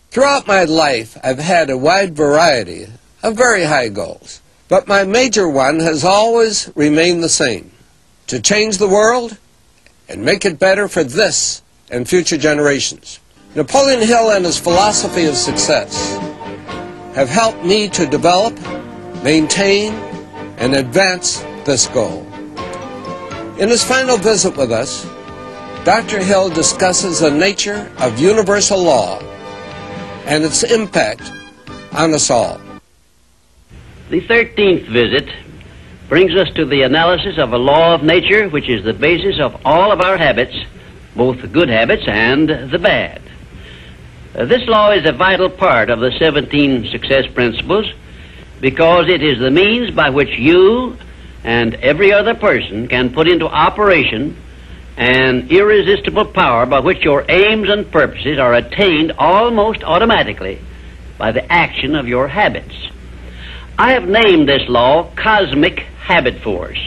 Throughout my life, I've had a wide variety of very high goals, but my major one has always remained the same: to change the world and make it better for this and future generations. Napoleon Hill and his philosophy of success have helped me to develop, maintain, and advance this goal. In his final visit with us, Dr. Hill discusses the nature of universal law and its impact on us all. The 13th visit brings us to the analysis of a law of nature which is the basis of all of our habits, both the good habits and the bad. This law is a vital part of the 17 success principles because it is the means by which you and every other person can put into operation an irresistible power by which your aims and purposes are attained almost automatically by the action of your habits. I have named this law Cosmic Habit Force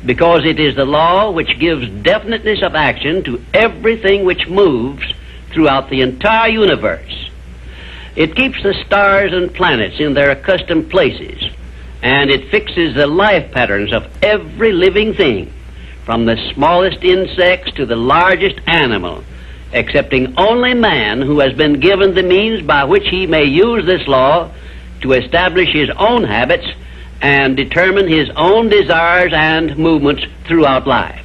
because it is the law which gives definiteness of action to everything which moves throughout the entire universe. It keeps the stars and planets in their accustomed places, and it fixes the life patterns of every living thing, from the smallest insects to the largest animal, excepting only man, who has been given the means by which he may use this law to establish his own habits and determine his own desires and movements throughout life.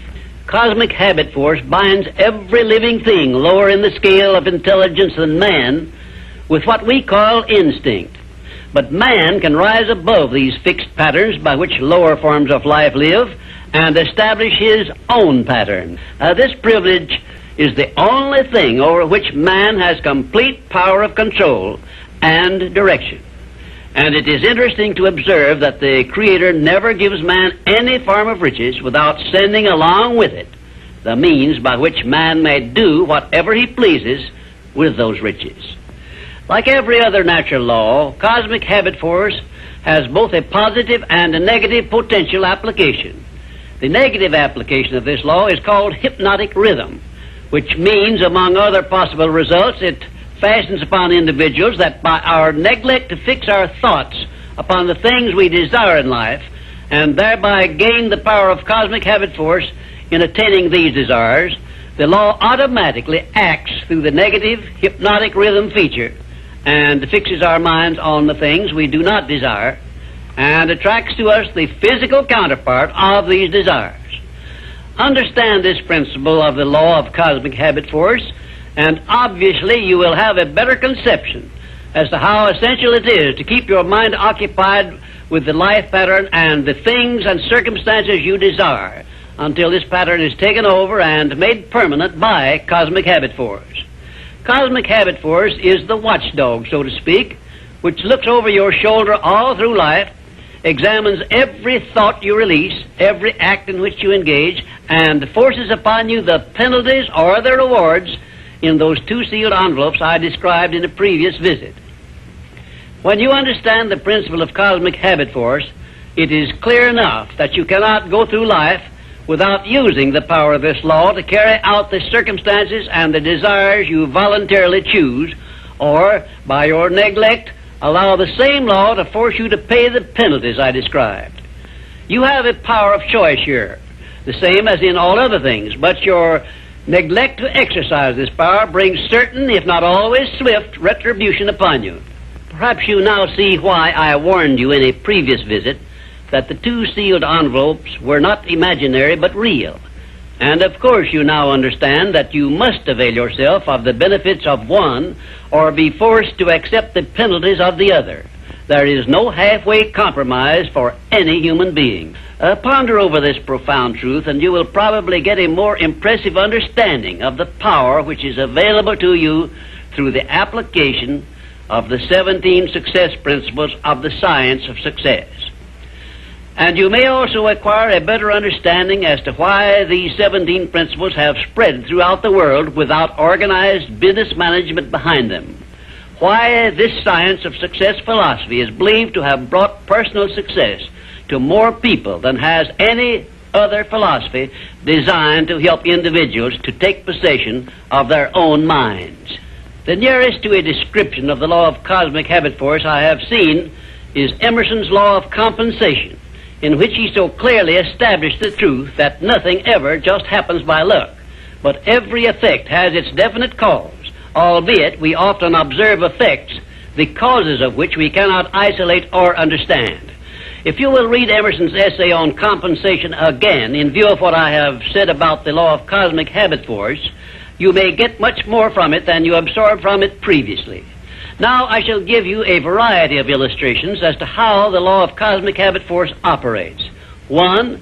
Cosmic Habit Force binds every living thing lower in the scale of intelligence than man with what we call instinct. But man can rise above these fixed patterns by which lower forms of life live and establish his own pattern. This privilege is the only thing over which man has complete power of control and direction. And it is interesting to observe that the Creator never gives man any form of riches without sending along with it the means by which man may do whatever he pleases with those riches. Like every other natural law, Cosmic Habit Force has both a positive and a negative potential application. The negative application of this law is called hypnotic rhythm, which means, among other possible results, it fastens upon individuals that by our neglect to fix our thoughts upon the things we desire in life, and thereby gain the power of Cosmic Habit Force in attaining these desires, the law automatically acts through the negative hypnotic rhythm feature and fixes our minds on the things we do not desire and attracts to us the physical counterpart of these desires. Understand this principle of the law of Cosmic Habit Force, and obviously you will have a better conception as to how essential it is to keep your mind occupied with the life pattern and the things and circumstances you desire until this pattern is taken over and made permanent by Cosmic Habit Force. Cosmic Habit Force is the watchdog, so to speak, which looks over your shoulder all through life, examines every thought you release, every act in which you engage, and forces upon you the penalties or the rewards in those two sealed envelopes I described in a previous visit. When you understand the principle of Cosmic Habit Force, it is clear enough that you cannot go through life without using the power of this law to carry out the circumstances and the desires you voluntarily choose, or, by your neglect, allow the same law to force you to pay the penalties I described. You have a power of choice here, the same as in all other things, but your neglect to exercise this power brings certain, if not always swift, retribution upon you. Perhaps you now see why I warned you in a previous visit that the two sealed envelopes were not imaginary but real. And of course you now understand that you must avail yourself of the benefits of one or be forced to accept the penalties of the other. There is no halfway compromise for any human being. Ponder over this profound truth, and you will probably get a more impressive understanding of the power which is available to you through the application of the 17 success principles of the science of success. And you may also acquire a better understanding as to why these 17 principles have spread throughout the world without organized business management behind them. Why this science of success philosophy is believed to have brought personal success to more people than has any other philosophy designed to help individuals to take possession of their own minds. The nearest to a description of the law of cosmic habit force I have seen is Emerson's law of compensation, in which he so clearly established the truth that nothing ever just happens by luck, but every effect has its definite cause, albeit we often observe effects, the causes of which we cannot isolate or understand. If you will read Emerson's essay on compensation again, in view of what I have said about the law of cosmic habit force, you may get much more from it than you absorbed from it previously. Now I shall give you a variety of illustrations as to how the law of cosmic habit force operates. One,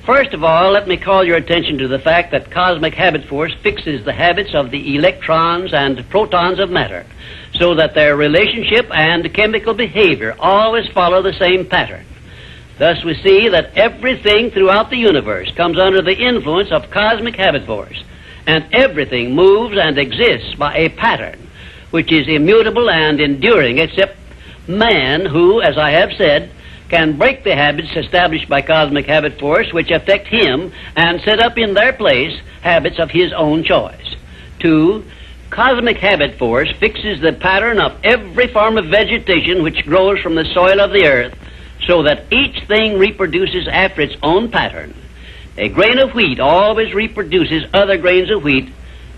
first of all, let me call your attention to the fact that cosmic habit force fixes the habits of the electrons and protons of matter, so that their relationship and chemical behavior always follow the same pattern. Thus we see that everything throughout the universe comes under the influence of cosmic habit force, and everything moves and exists by a pattern which is immutable and enduring, except man, who, as I have said, can break the habits established by cosmic habit force which affect him and set up in their place habits of his own choice. Two, cosmic habit force fixes the pattern of every form of vegetation which grows from the soil of the earth, so that each thing reproduces after its own pattern. A grain of wheat always reproduces other grains of wheat,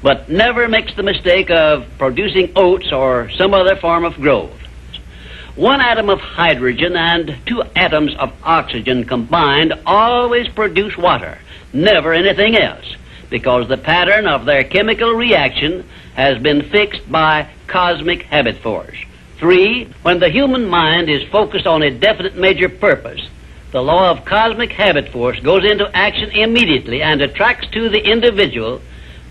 but never makes the mistake of producing oats or some other form of growth. One atom of hydrogen and two atoms of oxygen combined always produce water, never anything else, because the pattern of their chemical reaction has been fixed by cosmic habit force. Three, when the human mind is focused on a definite major purpose, the law of cosmic habit force goes into action immediately and attracts to the individual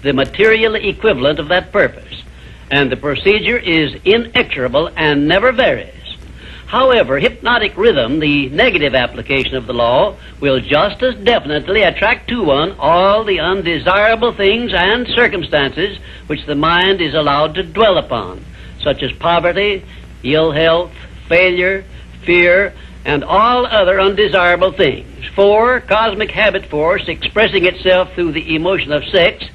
the material equivalent of that purpose, and the procedure is inexorable and never varies. However, hypnotic rhythm, the negative application of the law, will just as definitely attract to one all the undesirable things and circumstances which the mind is allowed to dwell upon, such as poverty, ill health, failure, fear, and all other undesirable things. For cosmic habit force, expressing itself through the emotion of sex,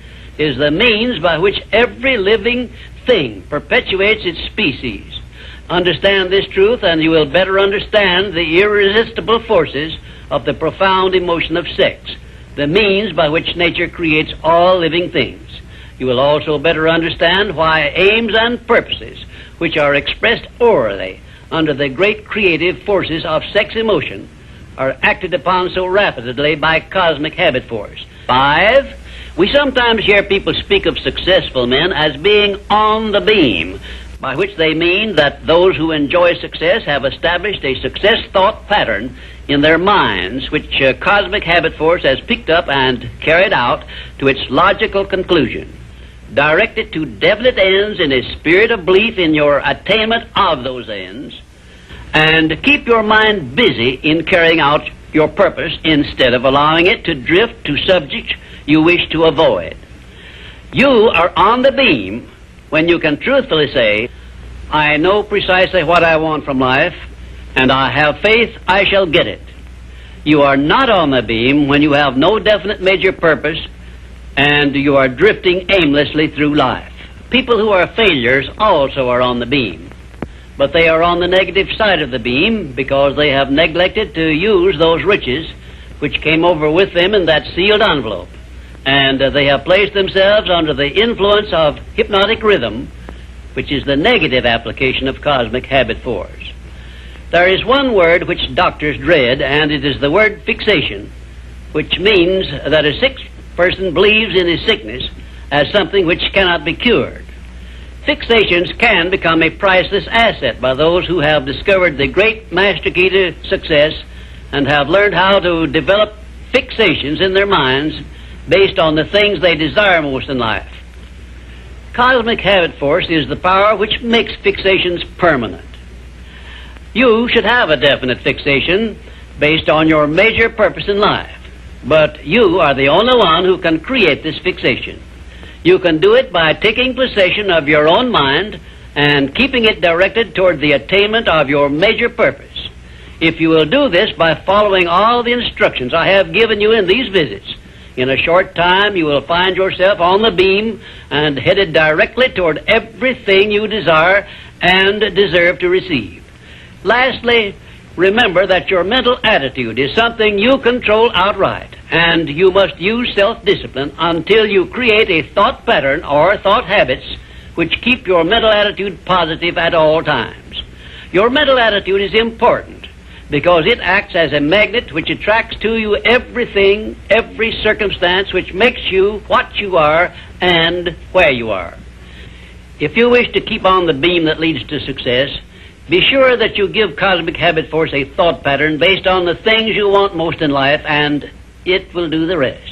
is the means by which every living thing perpetuates its species. Understand this truth, and you will better understand the irresistible forces of the profound emotion of sex, the means by which nature creates all living things. You will also better understand why aims and purposes, which are expressed orally under the great creative forces of sex emotion, are acted upon so rapidly by cosmic habit force. 5. We sometimes hear people speak of successful men as being on the beam, by which they mean that those who enjoy success have established a success thought pattern in their minds, which cosmic habit force has picked up and carried out to its logical conclusion. Direct it to definite ends in a spirit of belief in your attainment of those ends, and keep your mind busy in carrying out your purpose instead of allowing it to drift to subjects you wish to avoid. You are on the beam when you can truthfully say, I know precisely what I want from life, and I have faith I shall get it. You are not on the beam when you have no definite major purpose and you are drifting aimlessly through life. People who are failures also are on the beam, but they are on the negative side of the beam because they have neglected to use those riches which came over with them in that sealed envelope, and they have placed themselves under the influence of hypnotic rhythm, which is the negative application of cosmic habit force. There is one word which doctors dread, and it is the word fixation, which means that a sick person believes in his sickness as something which cannot be cured. Fixations can become a priceless asset by those who have discovered the great master key to success and have learned how to develop fixations in their minds based on the things they desire most in life. Cosmic habit force is the power which makes fixations permanent. You should have a definite fixation based on your major purpose in life, but you are the only one who can create this fixation. You can do it by taking possession of your own mind and keeping it directed toward the attainment of your major purpose. If you will do this by following all the instructions I have given you in these visits, In a short time, you will find yourself on the beam and headed directly toward everything you desire and deserve to receive. Lastly, remember that your mental attitude is something you control outright, and you must use self-discipline until you create a thought pattern or thought habits which keep your mental attitude positive at all times. Your mental attitude is important because it acts as a magnet which attracts to you everything, every circumstance which makes you what you are and where you are. If you wish to keep on the beam that leads to success, be sure that you give Cosmic Habit Force a thought pattern based on the things you want most in life, and it will do the rest.